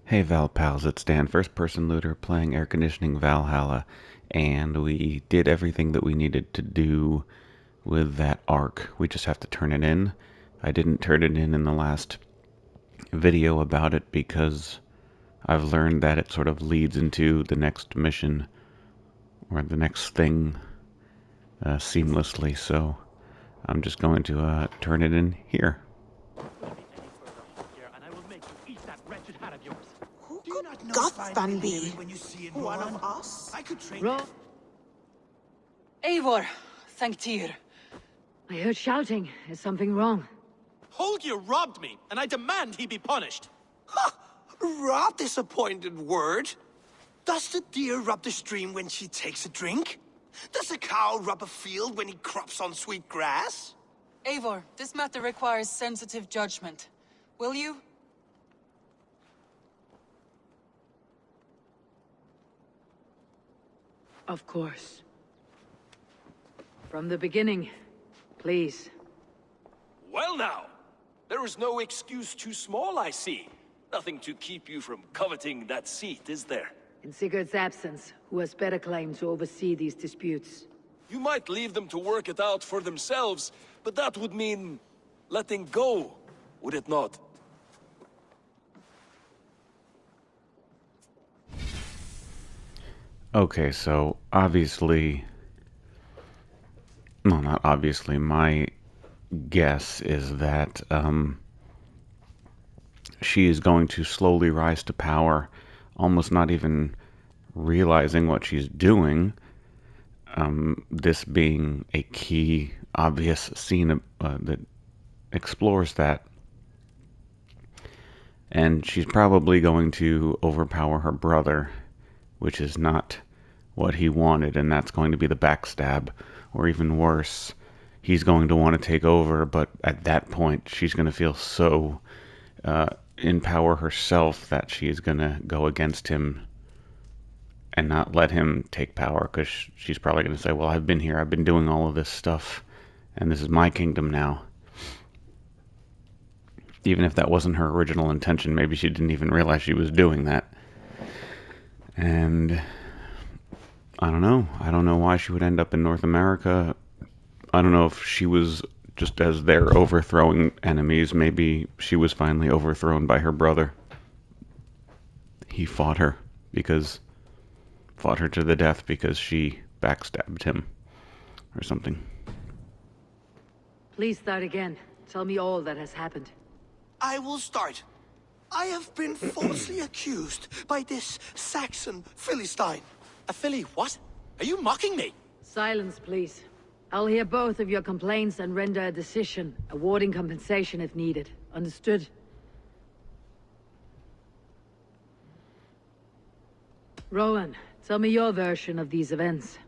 Hey Val Pals, it's Dan, first person looter playing air conditioning Valhalla, and we did everything that we needed to do with that arc. We just have to turn it in. I didn't turn it in the last video about it because I've learned that it sort of leads into the next mission or the next thing seamlessly, so I'm just going to turn it in here. Who could Gotham be? One of us? I could train. Eivor, thank Tyr. I heard shouting. Is something wrong? Holger robbed me, and I demand he be punished. Ha! Rub disappointed word. Does the deer rub the stream when she takes a drink? Does a cow rub a field when he crops on sweet grass? Eivor, this matter requires sensitive judgment. Will you? Of course. From the beginning, please. Well now, there is no excuse too small, I see. Nothing to keep you from coveting that seat, is there? In Sigurd's absence, who has better claim to oversee these disputes? You might leave them to work it out for themselves, but that would mean letting go, would it not? Okay, so obviously, no, not obviously, my guess is that she is going to slowly rise to power, almost not even realizing what she's doing. This being a key, obvious scene that explores that. And she's probably going to overpower her brother, which is not what he wanted, and that's going to be the backstab, or even worse, he's going to want to take over, but at that point, she's going to feel so in power herself that she's going to go against him and not let him take power, because she's probably going to say, well, I've been here, I've been doing all of this stuff, and this is my kingdom now. Even if that wasn't her original intention, maybe she didn't even realize she was doing that. And I don't know. I don't know why she would end up in North America. I don't know if she was just as they're overthrowing enemies. Maybe she was finally overthrown by her brother. He fought her to the death because she backstabbed him or something. Please start again. Tell me all that has happened. I will start. I have been falsely accused by this Saxon Philistine. A filly what? Are you mocking me? Silence, please. I'll hear both of your complaints and render a decision, awarding compensation if needed. Understood? Rowan, tell me your version of these events.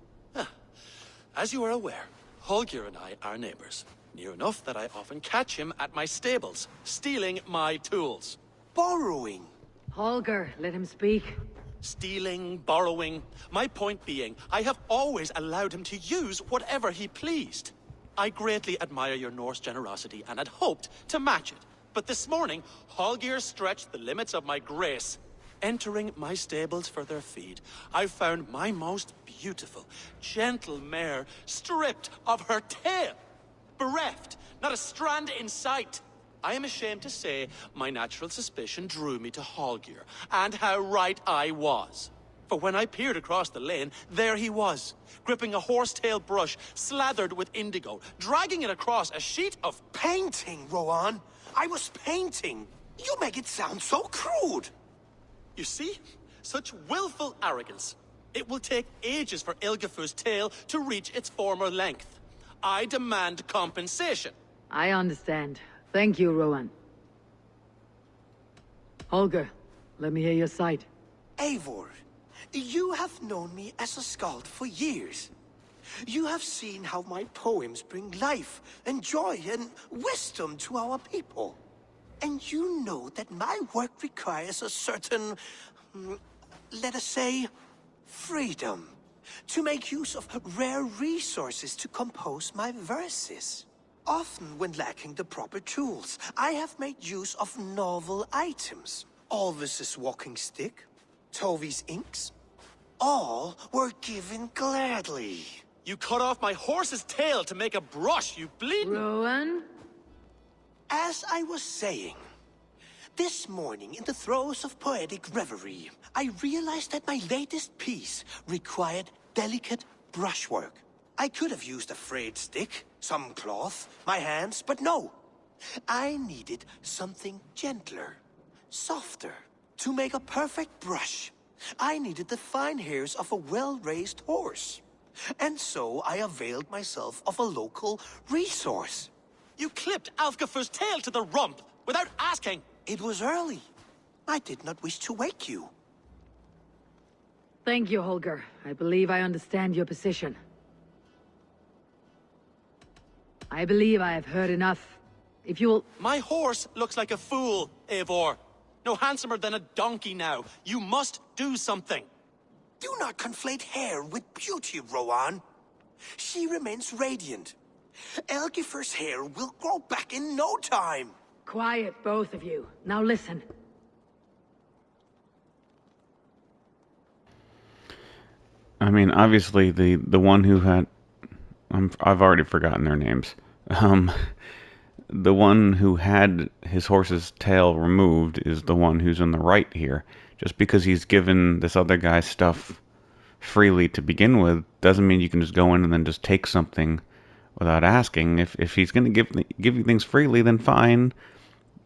As you are aware, Holger and I are neighbors. Near enough that I often catch him at my stables, stealing my tools. Borrowing. Holger, let him speak. Stealing, borrowing. My point being, I have always allowed him to use whatever he pleased. I greatly admire your Norse generosity and had hoped to match it. But this morning, Holger stretched the limits of my grace. Entering my stables for their feed, I found my most beautiful, gentle mare stripped of her tail. Bereft, not a strand in sight. I am ashamed to say my natural suspicion drew me to Holger, and how right I was. For when I peered across the lane, there he was, gripping a horsetail brush slathered with indigo, dragging it across a sheet of... Painting, Rowan. I was painting. You make it sound so crude. You see? Such willful arrogance. It will take ages for Ilgifu's tail to reach its former length. I demand compensation. I understand. Thank you, Rowan. Holger, let me hear your side. Eivor, you have known me as a skald for years. You have seen how my poems bring life and joy and wisdom to our people. And you know that my work requires a certain, let us say, freedom. To make use of rare resources to compose my verses. Often when lacking the proper tools, I have made use of novel items. Alvis's walking stick, Tovy's inks, all were given gladly. You cut off my horse's tail to make a brush, you bleeding... Rowan? As I was saying, this morning in the throes of poetic reverie, I realized that my latest piece required delicate brushwork. I could have used a frayed stick, some cloth, my hands, but no. I needed something gentler, softer, to make a perfect brush. I needed the fine hairs of a well-raised horse. And so I availed myself of a local resource. You clipped Alfgafu's tail to the rump without asking. It was early. I did not wish to wake you. Thank you, Holger. I believe I understand your position. I believe I have heard enough. If you'll... My horse looks like a fool, Eivor. No handsomer than a donkey now. You must do something. Do not conflate hair with beauty, Rowan. She remains radiant. Elgifer's hair will grow back in no time. Quiet, both of you. Now listen. I mean, obviously, the one who had... I've already forgotten their names. The one who had his horse's tail removed is the one who's in the right here. Just because he's given this other guy stuff freely to begin with doesn't mean you can just go in and then just take something without asking. If he's going to give you things freely, then fine,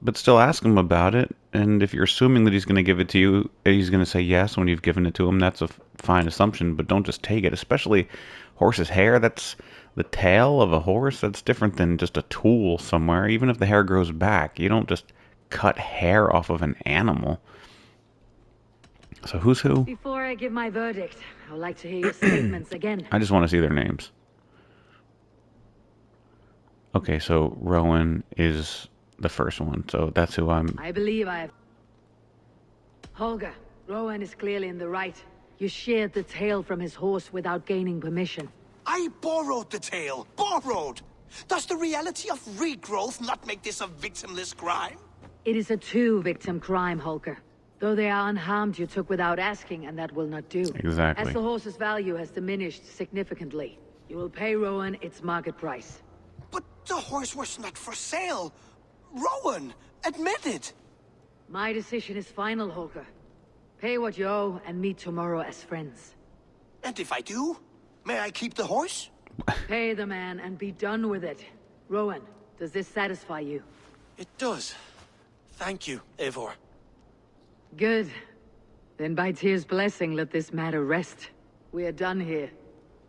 but still ask him about it. And if you're assuming that he's going to give it to you, he's going to say yes when you've given it to him. That's a fine assumption, but don't just take it. Especially horse's hair. That's the tail of a horse. That's different than just a tool somewhere. Even if the hair grows back, you don't just cut hair off of an animal. So who's who? Before I give my verdict, I would like to hear your statements again. I just want to see their names. Okay, so Rowan is the first one, so that's who I'm... I believe I have... Holger, Rowan is clearly in the right. You sheared the tail from his horse without gaining permission. I borrowed the tail. Borrowed! Does the reality of regrowth not make this a victimless crime? It is a two-victim crime, Holger. Though they are unharmed, you took without asking, and that will not do. Exactly. As the horse's value has diminished significantly, you will pay Rowan its market price. But the horse was not for sale. Rowan, admit it. My decision is final, Holger. Pay what you owe and meet tomorrow as friends. And if I do, may I keep the horse? Pay the man and be done with it. Rowan, does this satisfy you? It does. Thank you, Eivor. Good. Then by Tyr's blessing, let this matter rest. We are done here.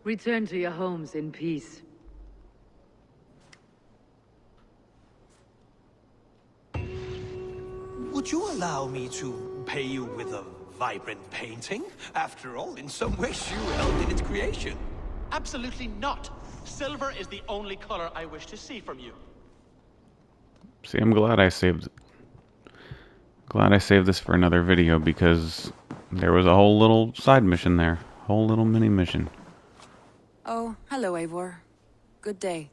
Return to your homes in peace. Would you allow me to pay you with a vibrant painting? After all, in some ways you helped in its creation. Absolutely not. Silver is the only color I wish to see from you. See, I'm glad I saved this for another video, because there was a whole little side mission there. Whole little mini mission. Oh, hello, Eivor. Good day.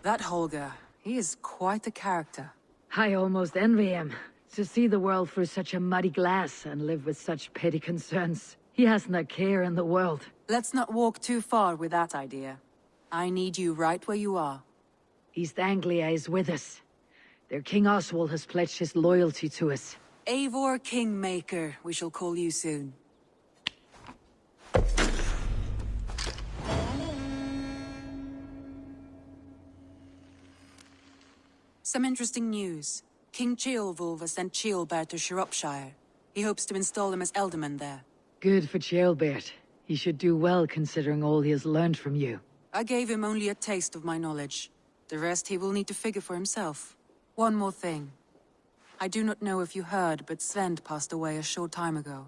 That Holger, he is quite the character. I almost envy him. To see the world through such a muddy glass and live with such petty concerns. He hasn't a care in the world. Let's not walk too far with that idea. I need you right where you are. East Anglia is with us. Their King Oswald has pledged his loyalty to us. Eivor Kingmaker, we shall call you soon. Some interesting news. King Ceolwulf has sent Ceolbert to Shropshire. He hopes to install him as Elderman there. Good for Ceolbert. He should do well considering all he has learned from you. I gave him only a taste of my knowledge. The rest he will need to figure for himself. One more thing. I do not know if you heard, but Svend passed away a short time ago.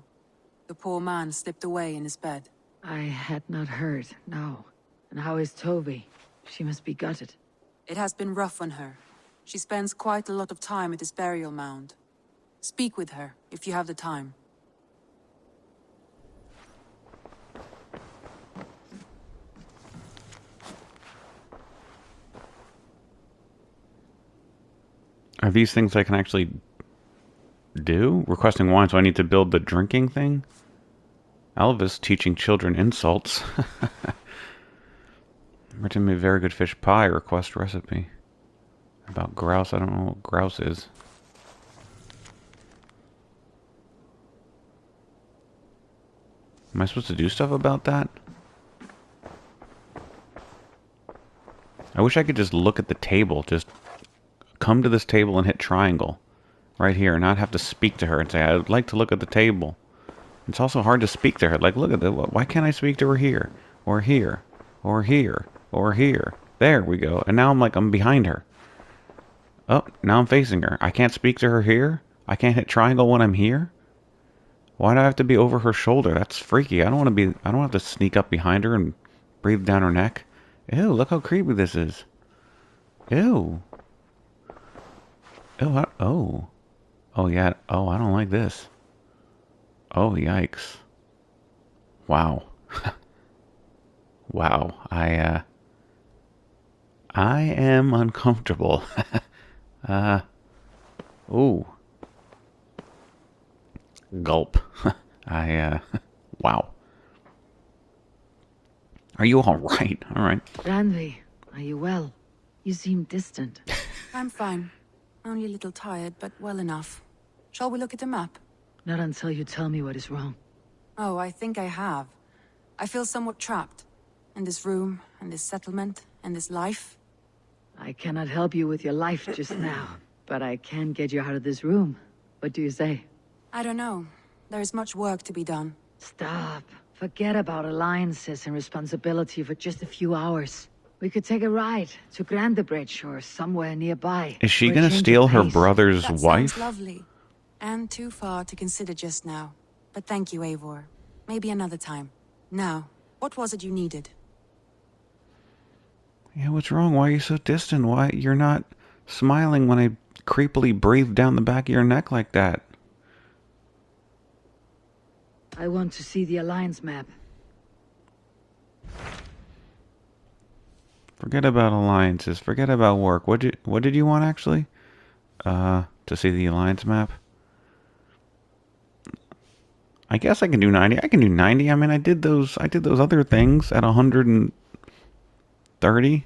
The poor man slipped away in his bed. I had not heard, no. And how is Toby? She must be gutted. It has been rough on her. She spends quite a lot of time at his burial mound. Speak with her, if you have the time. Are these things I can actually do? Requesting wine, so I need to build the drinking thing? Elvis teaching children insults. Written me very good fish pie, request recipe. About grouse, I don't know what grouse is. Am I supposed to do stuff about that? I wish I could just look at the table. Just come to this table and hit triangle. Right here. And not have to speak to her and say, I would like to look at the table. It's also hard to speak to her. Like, look at that. Why can't I speak to her here? Or here? Or here? Or here? There we go. And now I'm behind her. Oh, now I'm facing her. I can't speak to her here? I can't hit triangle when I'm here? Why do I have to be over her shoulder? That's freaky. I don't have to sneak up behind her and breathe down her neck. Ew, look how creepy this is. Ew. Ew, oh. Oh, yeah. Oh, I don't like this. Oh, yikes. Wow. Wow. I am uncomfortable. Ooh. Gulp. Wow. Are you alright? Alright. Randvi, are you well? You seem distant. I'm fine. Only a little tired, but well enough. Shall we look at the map? Not until you tell me what is wrong. Oh, I think I have. I feel somewhat trapped. In this room, and this settlement, and this life. I cannot help you with your life just now, but I can get you out of this room. What do you say? I don't know. There is much work to be done. Stop. Forget about alliances and responsibility for just a few hours. We could take a ride to Grandebridge or somewhere nearby. Is she for a gonna change of steal her pace. brother's That wife? sounds lovely. And too far to consider just now. But thank you, Eivor. Maybe another time. Now, what was it you needed? Yeah, what's wrong? Why are you so distant? Why you're not smiling when I creepily breathe down the back of your neck like that? I want to see the Alliance map. Forget about alliances. Forget about work. What did you want actually? To see the alliance map. I guess I can do 90. I can do 90. I mean, I did those other things at 130.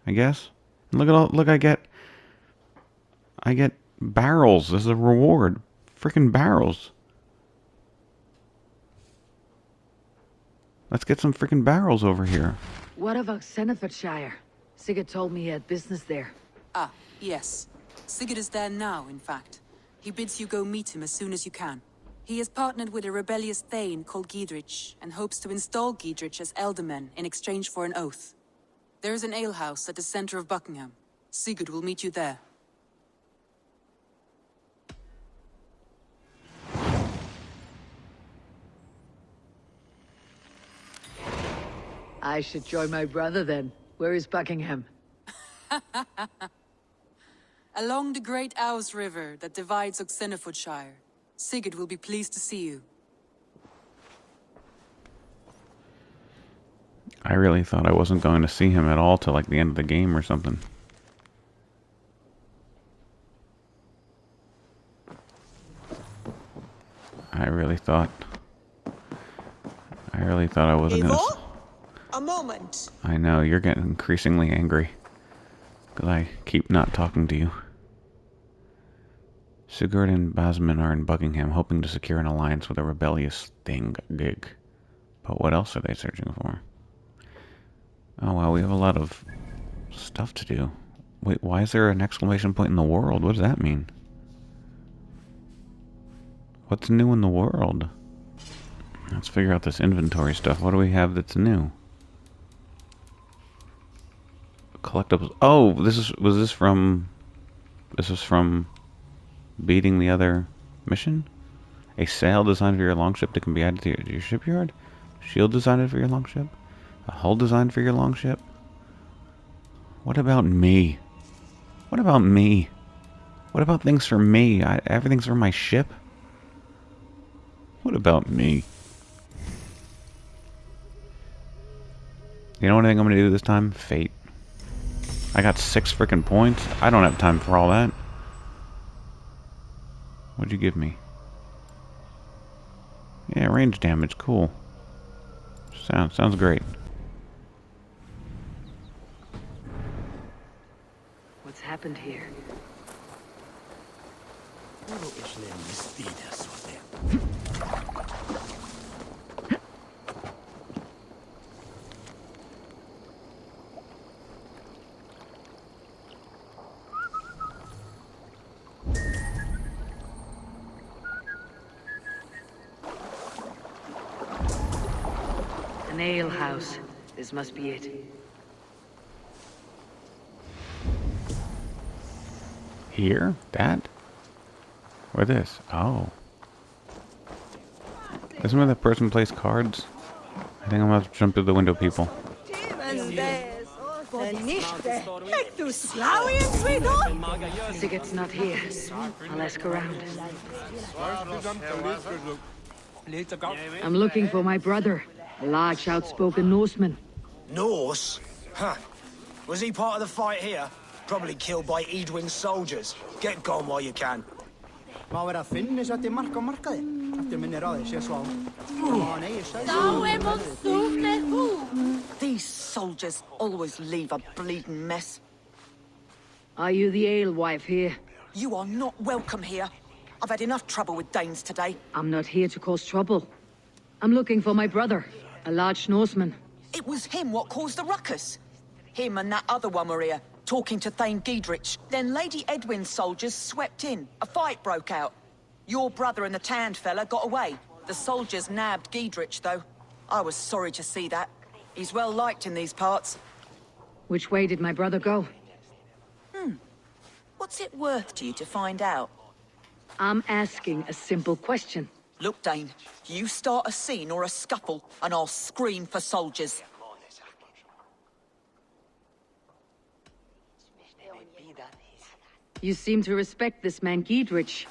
I guess. And look, I get barrels as a reward. Freaking barrels. Let's get some freaking barrels over here. What of Oxenefordscire? Sigurd told me he had business there. Ah, yes. Sigurd is there now, in fact. He bids you go meet him as soon as you can. He has partnered with a rebellious thane called Giedrich, and hopes to install Giedrich as Elderman in exchange for an oath. There is an alehouse at the center of Buckingham. Sigurd will meet you there. I should join my brother then. Where is Buckingham? Along the great Ouse River that divides Oxenefordscire. Sigurd will be pleased to see you. I really thought I wasn't going to see him at all till like the end of the game or something. I really thought I wasn't gonna. A moment. I know, you're getting increasingly angry. Because I keep not talking to you. Sigurd and Basman are in Buckingham, hoping to secure an alliance with a rebellious gig. But what else are they searching for? Oh wow, we have a lot of stuff to do. Wait, why is there an exclamation point in the world? What does that mean? What's new in the world? Let's figure out this inventory stuff. What do we have that's new? Collectibles. Oh, was this from beating the other mission? A sail designed for your longship that can be added to your shipyard? Shield designed for your longship? A hull designed for your longship? What about me? What about me? What about things for me? Everything's for my ship? What about me? You know what I think I'm going to do this time? Fate. I got 6 freaking points. I don't have time for all that. What'd you give me? Yeah, range damage. Cool. Sounds great. What's happened here? An ale house. This must be it. Here? That? Or this? Oh. Isn't where that person plays cards? I think I'm gonna have to jump through the window, people. Sigurd's not here. I'll ask around. I'm looking for my brother, a large, outspoken Norseman. Norse? Huh. Was he part of the fight here? Probably killed by Edwin's soldiers. Get gone while you can. These soldiers always leave a bleeding mess. Are you the alewife here? You are not welcome here. I've had enough trouble with Danes today. I'm not here to cause trouble. I'm looking for my brother, a large Norseman. It was him what caused the ruckus. Him and that other one were here, talking to Thane Giedrich. Then Lady Edwin's soldiers swept in. A fight broke out. Your brother and the tanned fella got away. The soldiers nabbed Giedrich, though. I was sorry to see that. He's well liked in these parts. Which way did my brother go? What's it worth to you to find out? I'm asking a simple question. Look, Dane, you start a scene or a scuffle, and I'll scream for soldiers. You seem to respect this man Giedrich.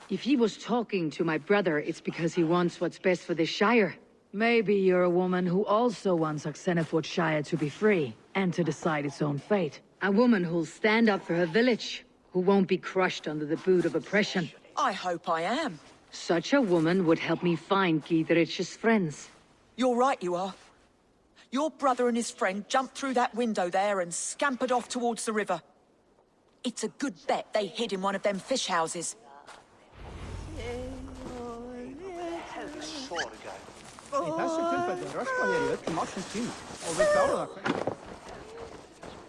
If he was talking to my brother, it's because he wants what's best for this Shire. Maybe you're a woman who also wants Oxenefordscire to be free, and to decide its own fate. A woman who'll stand up for her village, who won't be crushed under the boot of oppression. I hope I am. Such a woman would help me find Giedrich's friends. You're right, you are. Your brother and his friend jumped through that window there and scampered off towards the river. It's a good bet they hid in one of them fish houses.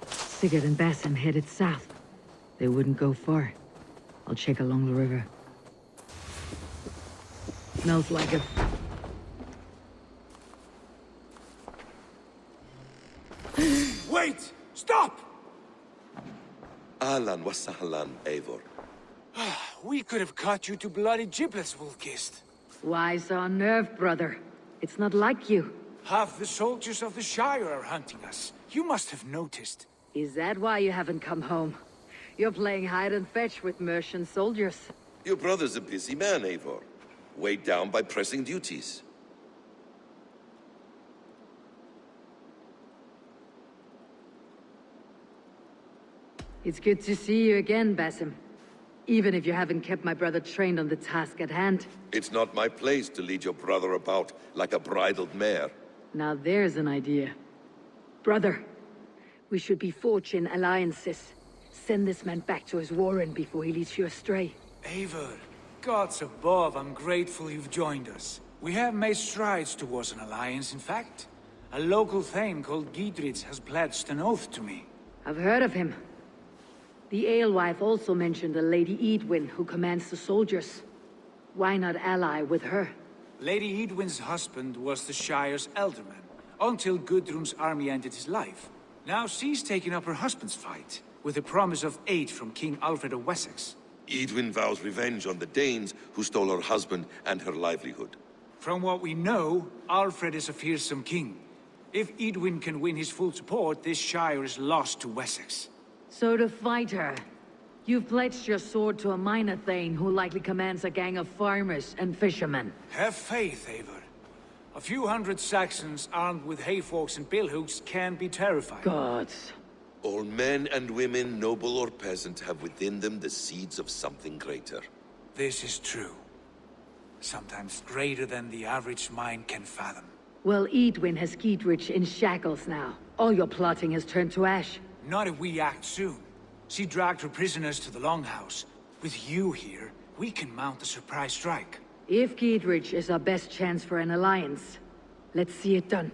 Sigurd and Basim headed south. They wouldn't go far. I'll check along the river. Smells like it. Wait! Stop! Ahlan wa sahlan, Eivor. We could have cut you to bloody giblets, Wolfkist. Why so unnerved, brother? It's not like you. Half the soldiers of the Shire are hunting us. You must have noticed. Is that why you haven't come home? You're playing hide and fetch with Mercian soldiers. Your brother's a busy man, Eivor. Weighed down by pressing duties. It's good to see you again, Basim. Even if you haven't kept my brother trained on the task at hand. It's not my place to lead your brother about like a bridled mare. Now there's an idea. Brother, we should be forging alliances. Send this man back to his warren before he leads you astray. Eivor, gods above, I'm grateful you've joined us. We have made strides towards an alliance, in fact. A local thane called Giedrich has pledged an oath to me. I've heard of him. The alewife also mentioned a Lady Edwin who commands the soldiers. Why not ally with her? Lady Edwin's husband was the Shire's elderman, until Gudrun's army ended his life. Now she's taken up her husband's fight, with the promise of aid from King Alfred of Wessex. Edwin vows revenge on the Danes who stole her husband and her livelihood. From what we know, Alfred is a fearsome king. If Edwin can win his full support, this Shire is lost to Wessex. So to fight her, you've pledged your sword to a minor thane who likely commands a gang of farmers and fishermen. Have faith, Eivor. A few hundred Saxons armed with hayforks and billhooks can be terrifying. Gods. All men and women, noble or peasant, have within them the seeds of something greater. This is true. Sometimes greater than the average mind can fathom. Well, Edwin has Giedrich in shackles now. All your plotting has turned to ash. Not if we act soon. She dragged her prisoners to the Longhouse. With you here, we can mount a surprise strike. If Giedrich is our best chance for an alliance, let's see it done.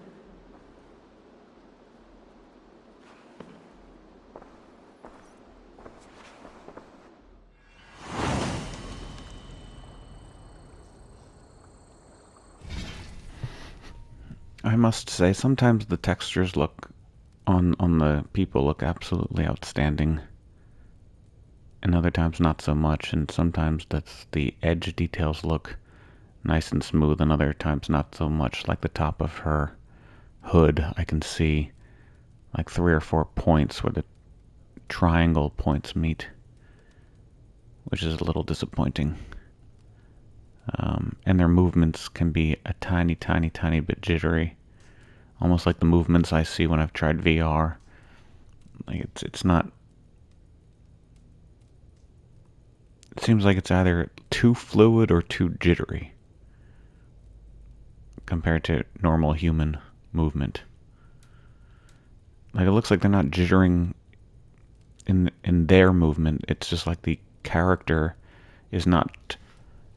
I must say, sometimes the textures look on the people look absolutely outstanding, and other times not so much, and sometimes that's the edge details look nice and smooth, and other times not so much. Like the top of her hood, I can see like 3 or 4 points where the triangle points meet, which is a little disappointing. And their movements can be a tiny, tiny, tiny bit jittery. Almost like the movements I see when I've tried VR. Like it's not... It seems like it's either too fluid or too jittery compared to normal human movement. Like, it looks like they're not jittering in their movement. It's just like the character is not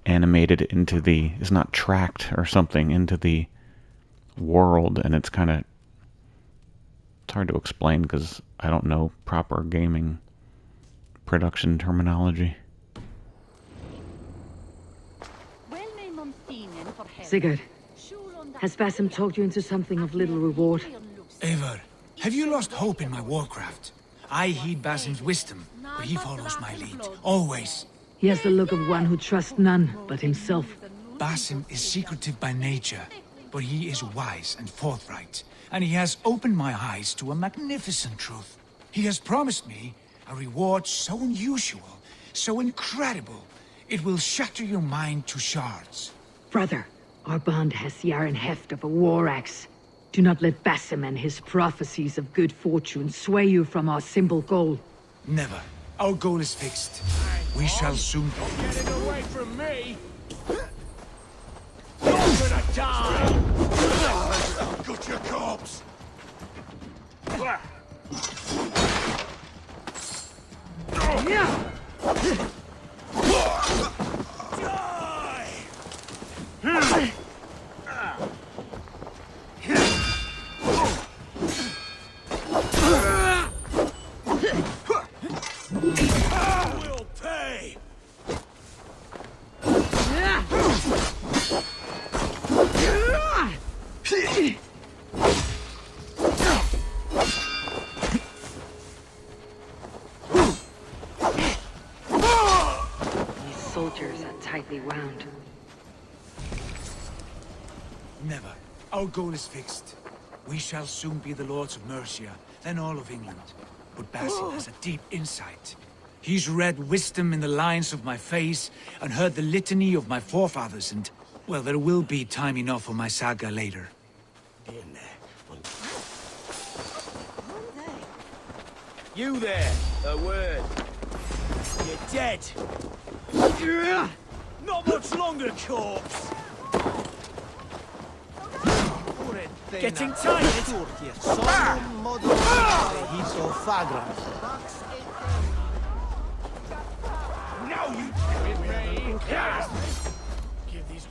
animated into the... is not tracked or something into the world, and it's kind of... It's hard to explain because I don't know proper gaming production terminology. Sigurd, has Basim talked you into something of little reward? Eivor, have you lost hope in my warcraft? I heed Basim's wisdom, but he follows my lead, always. He has the look of one who trusts none but himself. Basim is secretive by nature, but he is wise and forthright, and he has opened my eyes to a magnificent truth. He has promised me a reward so unusual, so incredible, it will shatter your mind to shards. Brother, our bond has the iron heft of a war axe. Do not let Basim and his prophecies of good fortune sway you from our simple goal. Never. Our goal is fixed. We shall soon... Getting away from me! You're gonna die! Got your corpse! We'll pay! These soldiers are tightly wound. Never. Our goal is fixed. We shall soon be the lords of Mercia, then all of England. But Basim has a deep insight. He's read wisdom in the lines of my face, and heard the litany of my forefathers, and... well, there will be time enough for my saga later. You there, a word. You're dead. Not much longer, corpse. Getting tired. Now you with me. Give these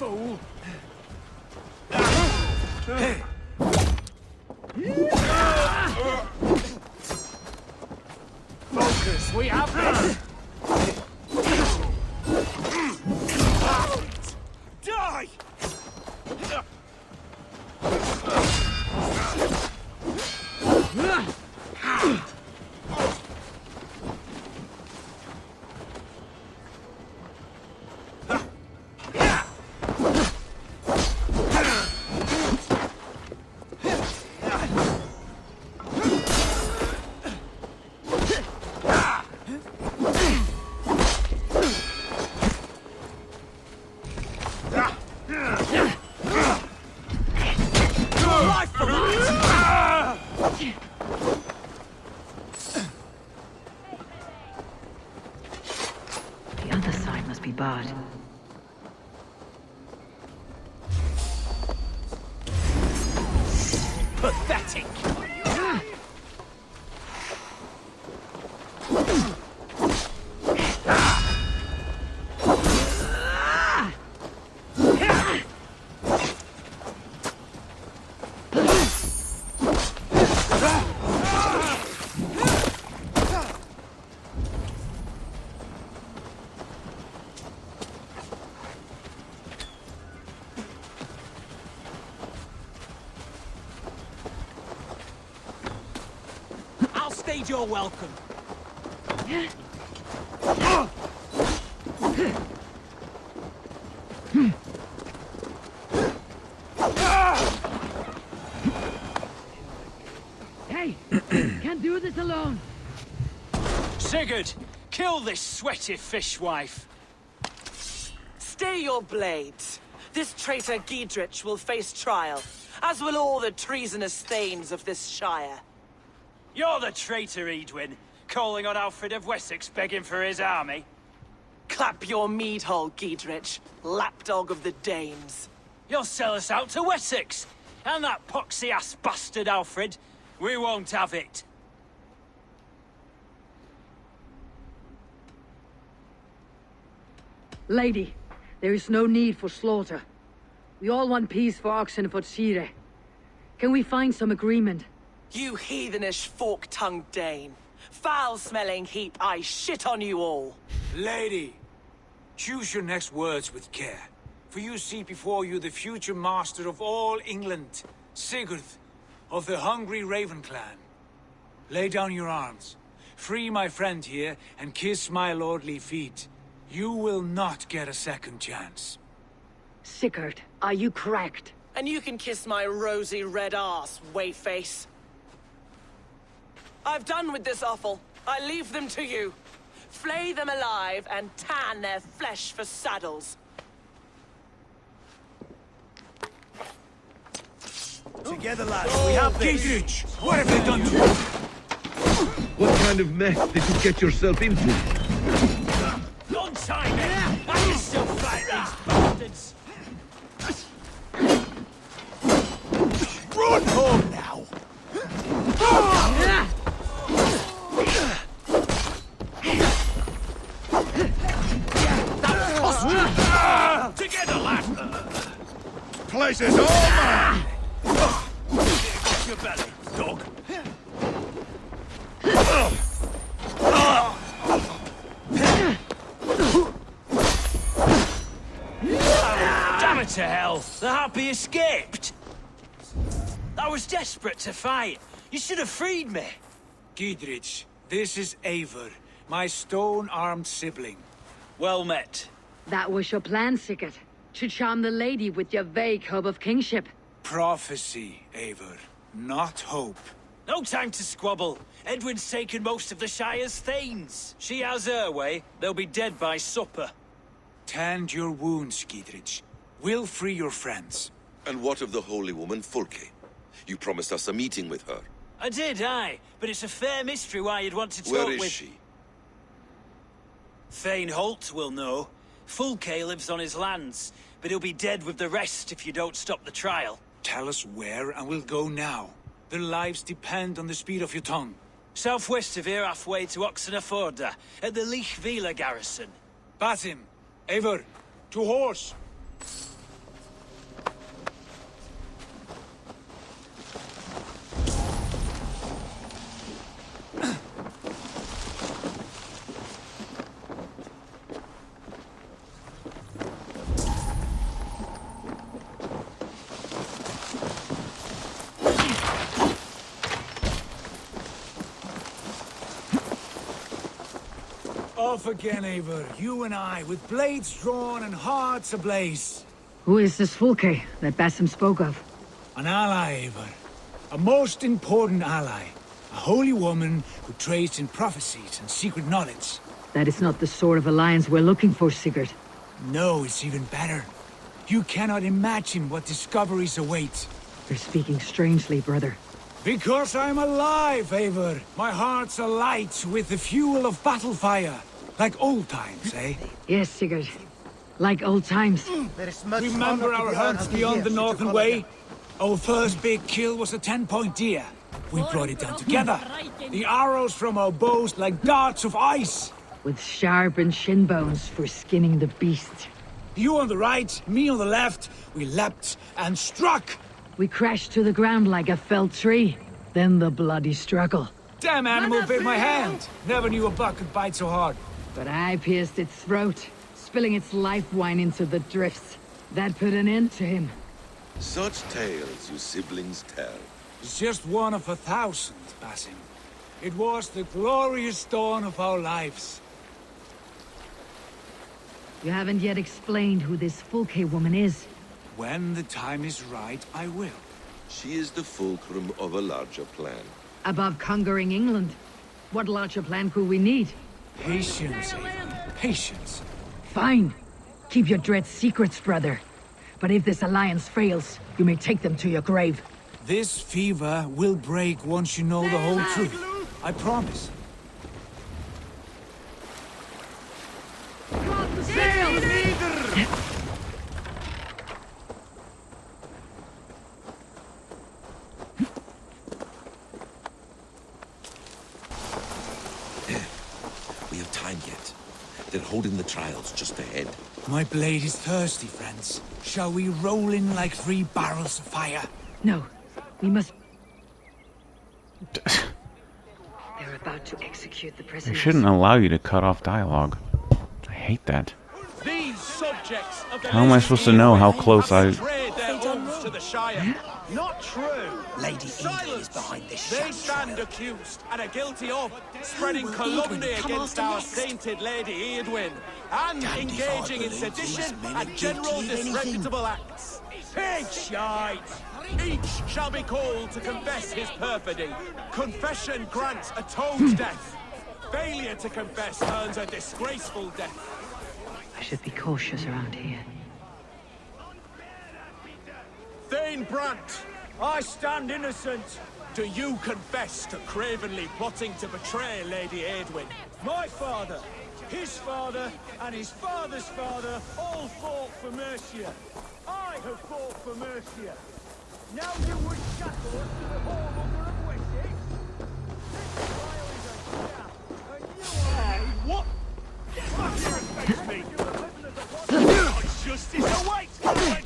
fool. Focus, we have this. Die! life for that! The other side must be barred. Pathetic! I'll stage your welcome. Hey! Can't do this alone! Sigurd, kill this sweaty fishwife. Stay your blades. This traitor Giedrich will face trial, as will all the treasonous thanes of this shire. You're the traitor, Edwin, calling on Alfred of Wessex begging for his army. Clap your mead hole, Giedrich, lapdog of the Danes. You'll sell us out to Wessex, and that poxy-ass bastard Alfred. We won't have it. Lady, there is no need for slaughter. We all want peace for Oxenefordscire. Can we find some agreement? You heathenish fork-tongued Dane. Foul-smelling heap, I shit on you all. Lady, choose your next words with care. For you see before you the future master of all England, Sigurd, of the hungry Raven clan. Lay down your arms. Free my friend here, and kiss my lordly feet. You will not get a second chance. Sigurd, are you cracked? And you can kiss my rosy red ass, wayface. I've done with this offal. I leave them to you. Flay them alive and tan their flesh for saddles. Together, lads, we have this. Giedrich, what have they done to you? What kind of mess did you get yourself into? Don't time it! I can still fight these bastards! Run home now. Together, lad! Place is all mine! Got your belly, dog. Damn it to hell! The Happy escaped! I was desperate to fight. You should have freed me. Giedrich, this is Eivor, my stone-armed sibling. Well met. That was your plan, Sigurd. To charm the lady with your vague hope of kingship. Prophecy, Eivor, not hope. No time to squabble. Edwin's taken most of the Shire's thanes. She has her way. They'll be dead by supper. Tend your wounds, Giedrich. We'll free your friends. And what of the holy woman Fulke? You promised us a meeting with her. I did, aye. But it's a fair mystery why you'd want to talk Where with... is she? Thane Holt will know. Fulke lives on his lands, but he'll be dead with the rest if you don't stop the trial. Tell us where, and we'll go now. Their lives depend on the speed of your tongue. Southwest of here, halfway to Oxeneforda, at the Lichvila garrison. Bathim, Eivor, to horse! Off again, Eivor. You and I, with blades drawn and hearts ablaze. Who is this Fulke that Basim spoke of? An ally, Eivor. A most important ally. A holy woman who trades in prophecies and secret knowledge. That is not the sort of alliance we're looking for, Sigurd. No, it's even better. You cannot imagine what discoveries await. You're speaking strangely, brother. Because I'm alive, Eivor. My heart's alight with the fuel of battle fire. Like old times, eh? Yes, Sigurd. Like old times. Remember our hunts beyond the Northern Way? Our first big kill was a 10-point deer. We brought it down together. The arrows from our bows like darts of ice. With sharpened shin bones for skinning the beast. You on the right, me on the left. We leapt and struck. We crashed to the ground like a felled tree. Then the bloody struggle. Damn animal bit my hand. Never knew a buck could bite so hard. But I pierced its throat, spilling its life wine into the drifts. That put an end to him. Such tales you siblings tell. It's just one of 1,000, Basim. It was the glorious dawn of our lives. You haven't yet explained who this Fulke woman is. When the time is right, I will. She is the fulcrum of a larger plan. Above conquering England, what larger plan could we need? Patience, Eivor. Patience. Fine. Keep your dread secrets, brother. But if this alliance fails, you may take them to your grave. This fever will break once you know the whole truth. I promise. We have time yet. They're holding the trials just ahead. My blade is thirsty, friends. Shall we roll in like 3 barrels of fire? No. We must... They're about to execute the They prisoners. shouldn't allow you to cut off dialogue. I hate that. These subjects of the How am I supposed to know how close I... betrayed their oaths to the Shire. Not true. Lady Silence. Edwin is behind this They sham stand trial. accused and are guilty of spreading will calumny Edwin come against after our next? sainted Lady Edwin and Damned if I engaging in believe you sedition as many and general guilty of anything. disreputable acts. Pig shite! Each shall be called to confess his perfidy. Confession grants atones death. Failure to confess earns a disgraceful death. I should be cautious around here. Thane Brandt, I stand innocent. Do you confess to cravenly plotting to betray Lady Edwin? My father, his father, and his father's father all fought for Mercia. I have fought for Mercia. Now you would shackle us to the whole of Wessex? This trial is a sham, and you are... Hey, what? Fuck you respect me! Justice awaits, coward!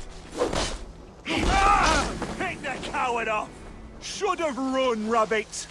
Ah! Pick the coward off! Should have run, rabbit!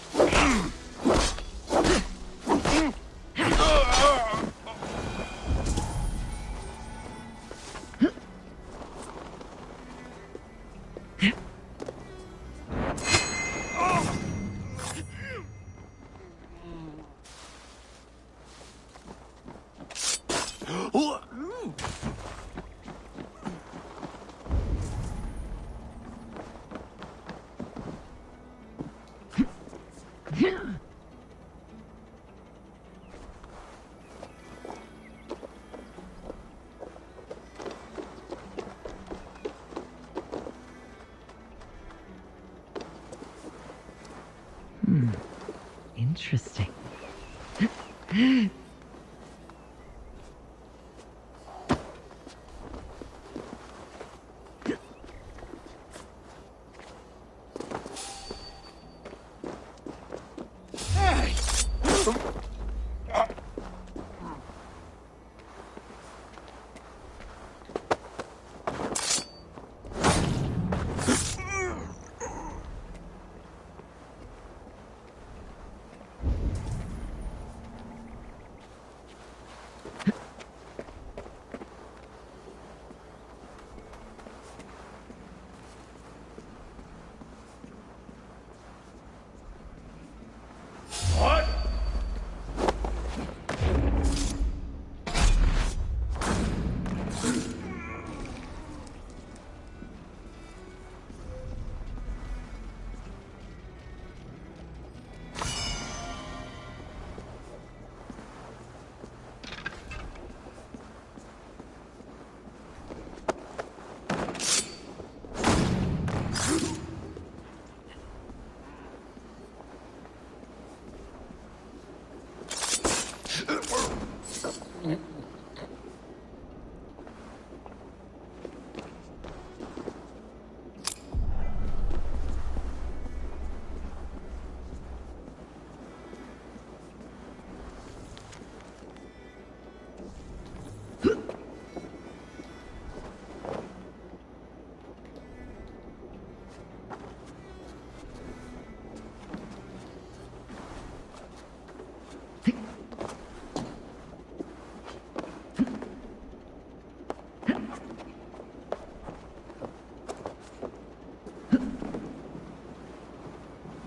Interesting.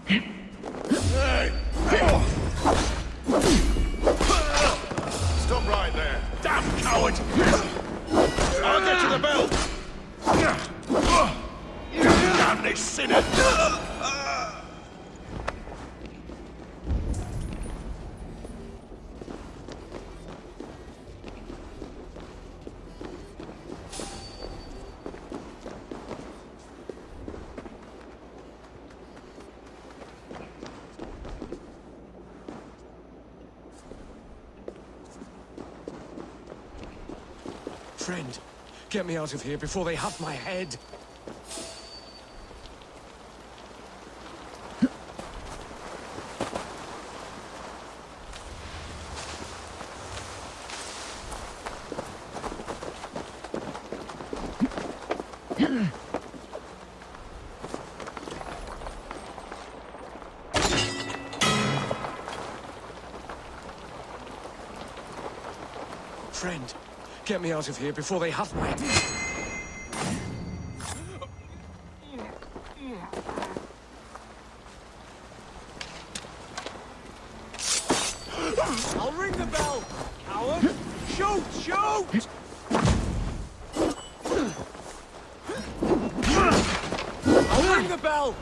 Stop right there. Damn coward! I'll get to the bell. Damn this sinner! Friend, get me out of here before they have my head. Friend, get me out of here before they have my... I'll ring the bell, coward! Shoot! Shoot! I'll ring the bell!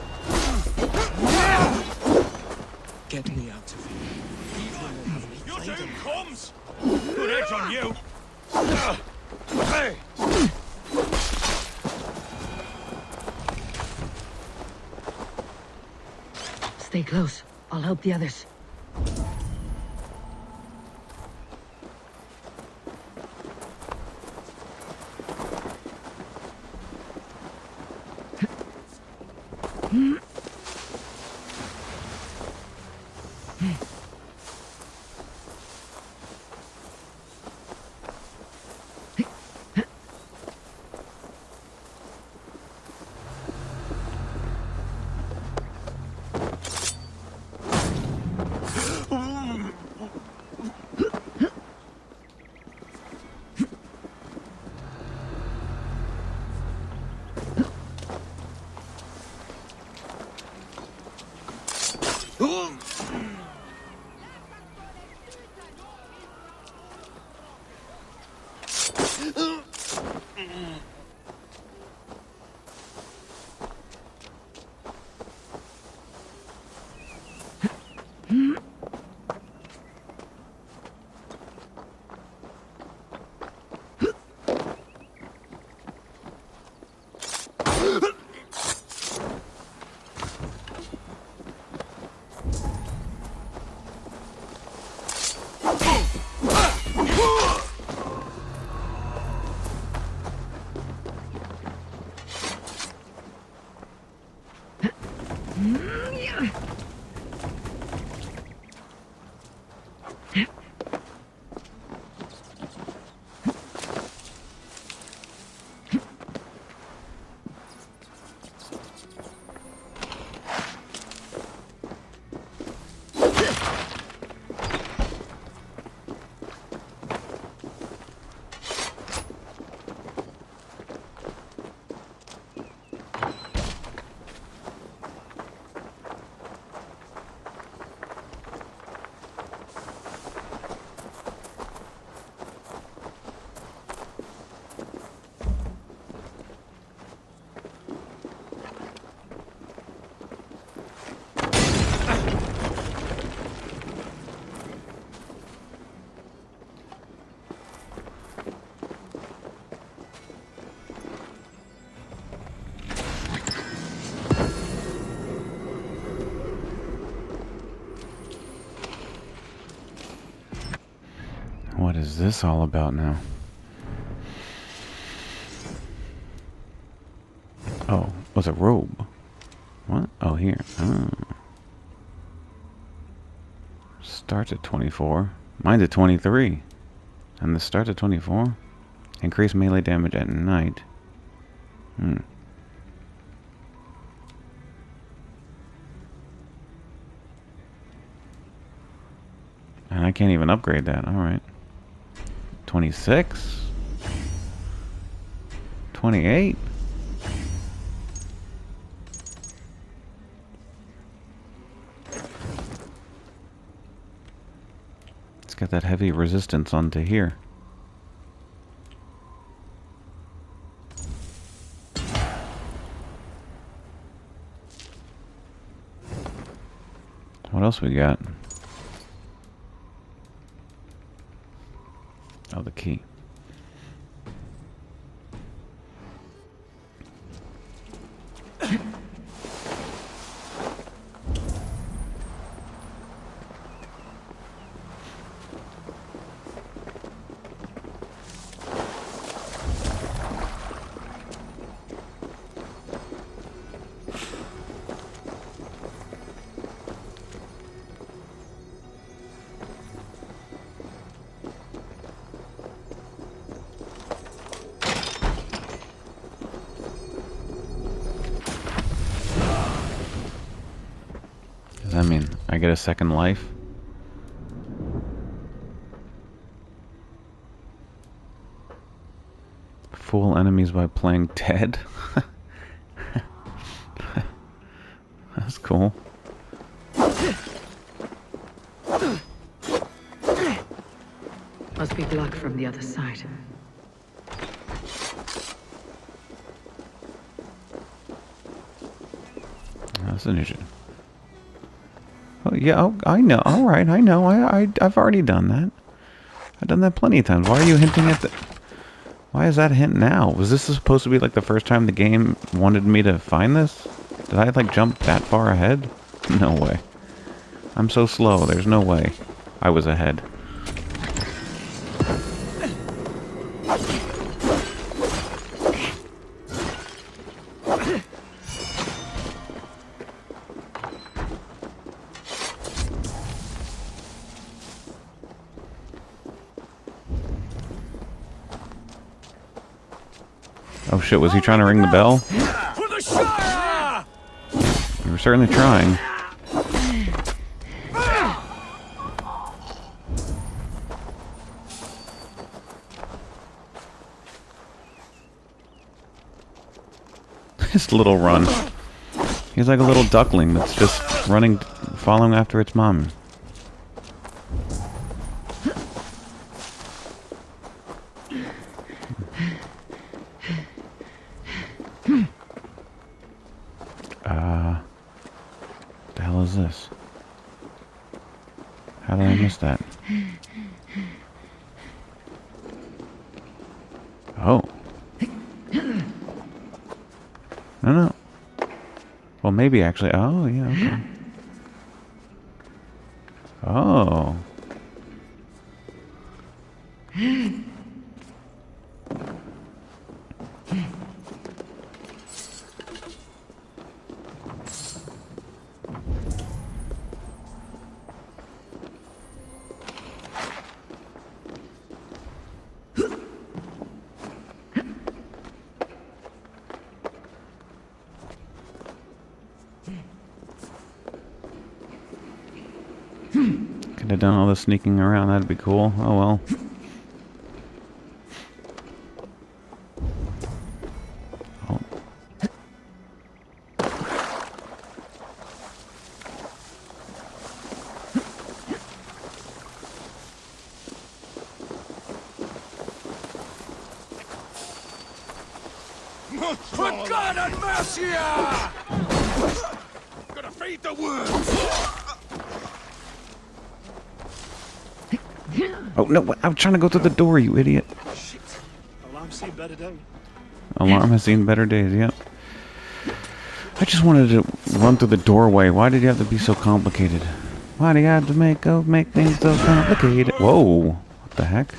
Get me out of here. Your turn comes! Good edge on you! Hey! Stay close. I'll help the others. What is this all about now? Oh, was a robe. What? Oh, here. Oh. Starts at 24. Mine's at 23. And this starts at 24. Increase melee damage at night. Hmm. And I can't even upgrade that. Alright. 26? 28? got that heavy resistance onto here. What else we got? Oh, the key. Does that mean I get a second life? Fool enemies by playing Ted? That's cool. Must be blocked from the other side. That's an issue. Oh yeah, oh, I know. All right, I know. I've already done that. I've done that plenty of times. Why are you hinting at the? Why is that a hint now? Was this supposed to be like the first time the game wanted me to find this? Did I like jump that far ahead? No way. I'm so slow. There's no way I was ahead. Oh shit, was he trying to ring the bell? For the Shire! You were certainly trying. His little run. He's like a little duckling that's just running, following after its mom. The hell is this? How did I miss that? Oh. No. Well, maybe actually. Oh, yeah, okay. Oh. Could have done all the sneaking around, that'd be cool. Oh well. Oh. For God and Mercia! Gonna feed the worms! Oh no, I'm trying to go through the door, you idiot. Shit. Alarm's seen better days. Alarm has seen better days, yep. I just wanted to run through the doorway. Why did you have to be so complicated? Why do you have to make things so complicated? Whoa, what the heck?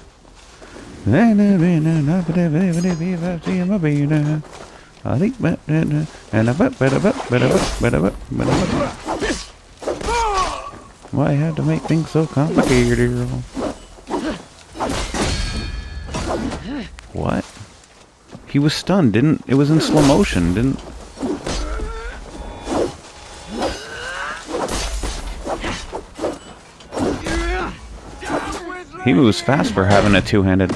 Why you have to make things so complicated? What? He was stunned, didn't? It was in slow motion, didn't? He moves fast for having a two-handed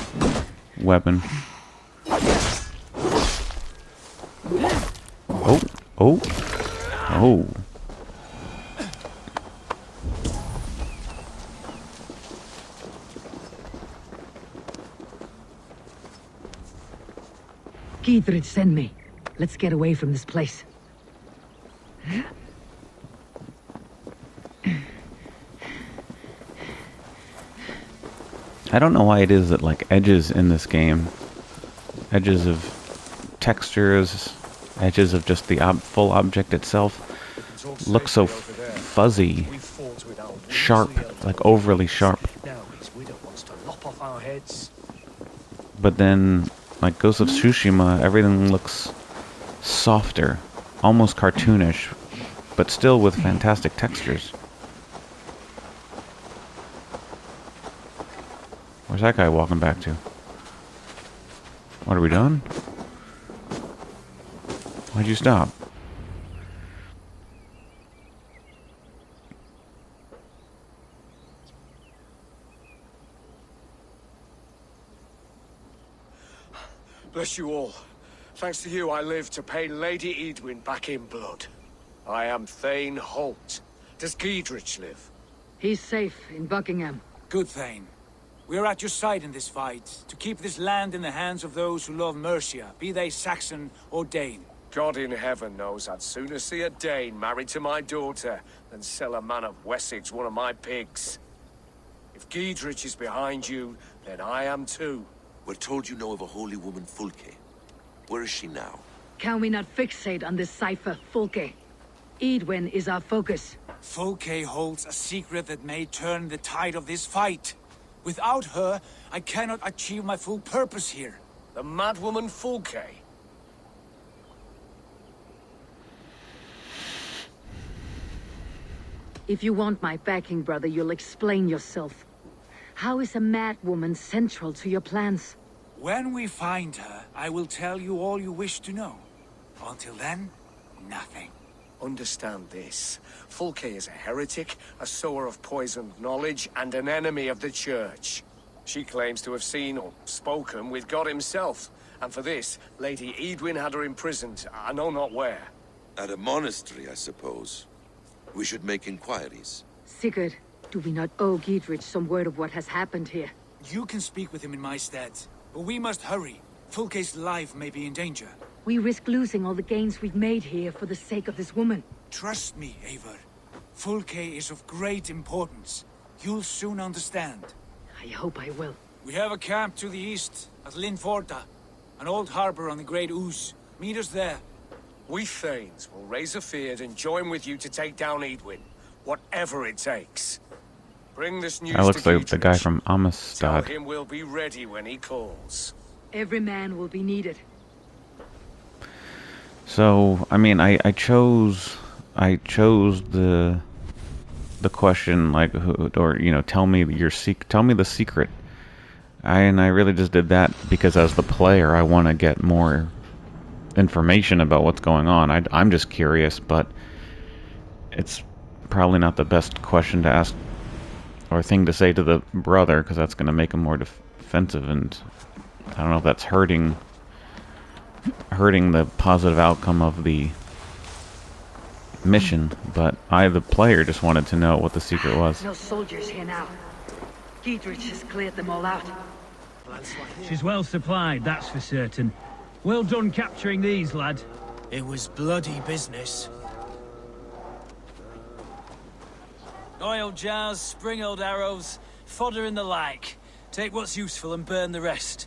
weapon. Oh, oh, oh. Gidrid send me. Let's get away from this place. I don't know why it is that, like, edges in this game, edges of textures, edges of just the full object itself, look so fuzzy, sharp, like overly sharp. But then, like Ghost of Tsushima, everything looks softer, almost cartoonish, but still with fantastic textures. Where's that guy walking back to? What, are we done? Why'd you stop? Bless you all. Thanks to you, I live to pay Lady Edwin back in blood. I am Thane Holt. Does Giedrich live? He's safe in Buckingham. Good, Thane. We are at your side in this fight, to keep this land in the hands of those who love Mercia, be they Saxon or Dane. God in heaven knows I'd sooner see a Dane married to my daughter than sell a man of Wessex one of my pigs. If Giedrich is behind you, then I am too. We're told you know of a holy woman, Fulke. Where is she now? Can we not fixate on this cipher, Fulke? Edwin is our focus. Fulke holds a secret that may turn the tide of this fight. Without her, I cannot achieve my full purpose here. The madwoman Fulke? If you want my backing, brother, you'll explain yourself. How is a mad woman central to your plans? When we find her, I will tell you all you wish to know. Until then, nothing. Understand this. Fulke is a heretic, a sower of poisoned knowledge, and an enemy of the Church. She claims to have seen or spoken with God himself, and for this, Lady Edwin had her imprisoned, I know not where. At a monastery, I suppose. We should make inquiries. Sigurd, do we not owe Giedrich some word of what has happened here? You can speak with him in my stead, but we must hurry. Fulke's life may be in danger. We risk losing all the gains we've made here for the sake of this woman. Trust me, Eivor. Fulke is of great importance. You'll soon understand. I hope I will. We have a camp to the east, at Linforda. An old harbor on the Great Ouse. Meet us there. We Thanes will raise a feard and join with you to take down Edwin. Whatever it takes. Bring this news That looks to like the guy from Tell Amistad. him we'll be ready when he calls. Every man will be needed. So, I mean, I chose the question, like, or you know, tell me the secret. And I really just did that because as the player, I want to get more information about what's going on. I'm just curious, but it's probably not the best question to ask or thing to say to the brother, because that's going to make him more defensive, and I don't know if that's hurting the positive outcome of the mission, but I, the player, just wanted to know what the secret was. No soldiers here now. Giedrich has cleared them all out. She's well supplied, that's for certain. Well done capturing these, lad. It was bloody business. Oil jars, spring-oiled arrows, fodder and the like. Take what's useful and burn the rest.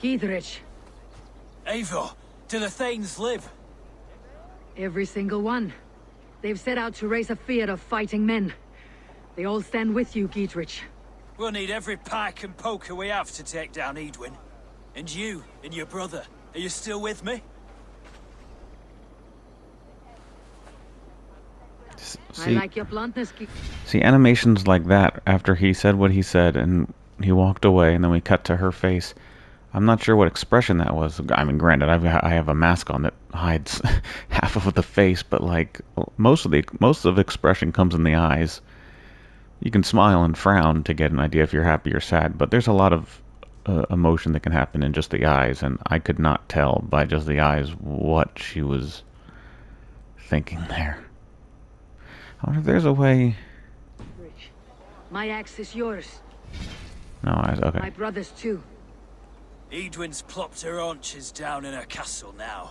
Giedrich. Eivor, do the Thanes live? Every single one. They've set out to raise a fear of fighting men. They all stand with you, Giedrich. We'll need every pike and poker we have to take down Edwin. And you, and your brother, are you still with me? I like your bluntness, See, animations like that, after he said what he said and he walked away, and then we cut to her face. I'm not sure what expression that was. I mean, granted, I have a mask on that hides half of the face, but like most of the expression comes in the eyes. You can smile and frown to get an idea if you're happy or sad, but there's a lot of emotion that can happen in just the eyes, and I could not tell by just the eyes what she was thinking there. I wonder if there's a way. My axe is yours. No eyes. Okay. My brother's too. Edwin's plopped her haunches down in her castle now.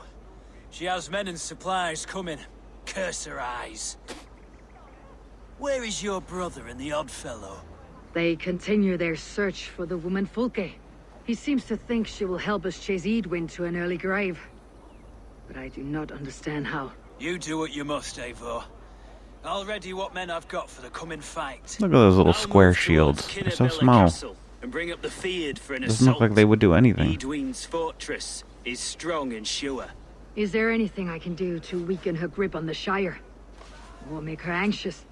She has men and supplies coming. Curse her eyes. Where is your brother and the odd fellow? They continue their search for the woman Fulke. He seems to think she will help us chase Edwin to an early grave. But I do not understand how. You do what you must, Eivor. Already what men I've got for the coming fight. Look at those little I'll square move shields. towards They're so Kinnabella small. Castle and bring up the Feared for an Doesn't look like they would do anything. Edwin's fortress is strong and sure. Is there anything I can do to weaken her grip on the Shire? Or make her anxious?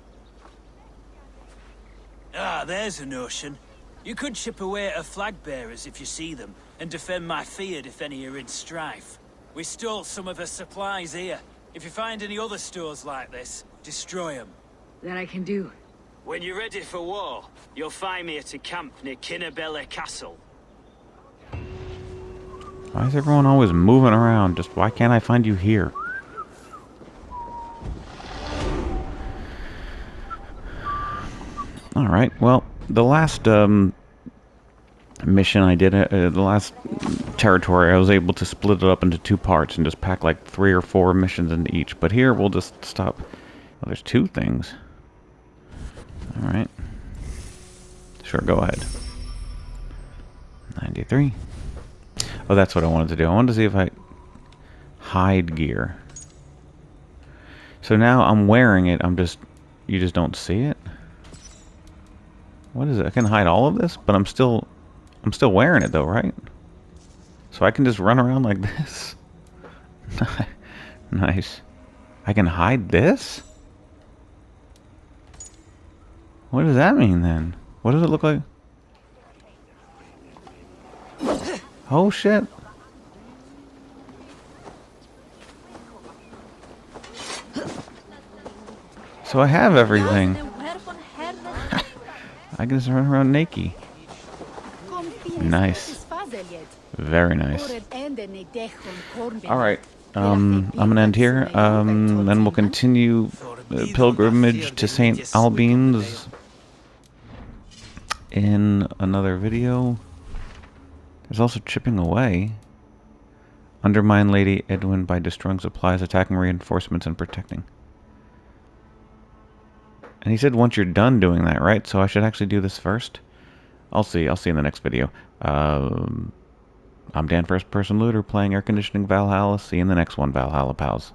Ah, there's a notion. You could chip away at her flag bearers if you see them, and defend my Feared if any are in strife. We stole some of her supplies here. If you find any other stores like this, destroy them. That I can do. When you're ready for war, you'll find me at a camp near Kinnabella Castle. Why is everyone always moving around? Just why can't I find you here? Alright, well, the last mission I did, the last territory, I was able to split it up into 2 parts and just pack like 3 or 4 missions into each. But here, we'll just stop. Oh, there's 2 things. Alright. Sure, go ahead. 93. Oh, that's what I wanted to do. I wanted to see if I hide gear. So now I'm wearing it, you just don't see it? What is it? I can hide all of this, but I'm still wearing it though, right? So I can just run around like this? Nice. I can hide this? What does that mean then? What does it look like? Oh shit. So I have everything. I can just run around naked. Nice. Very nice. Alright. I'm gonna end here. Then we'll continue the pilgrimage to St. Albans in another video. There's also chipping away. Undermine Lady Edwin by destroying supplies, attacking reinforcements, and protecting. And he said once you're done doing that, right? So I should actually do this first? I'll see. I'll see in the next video. I'm Dan First Person Looter playing Air Conditioning Valhalla. See you in the next one, Valhalla pals.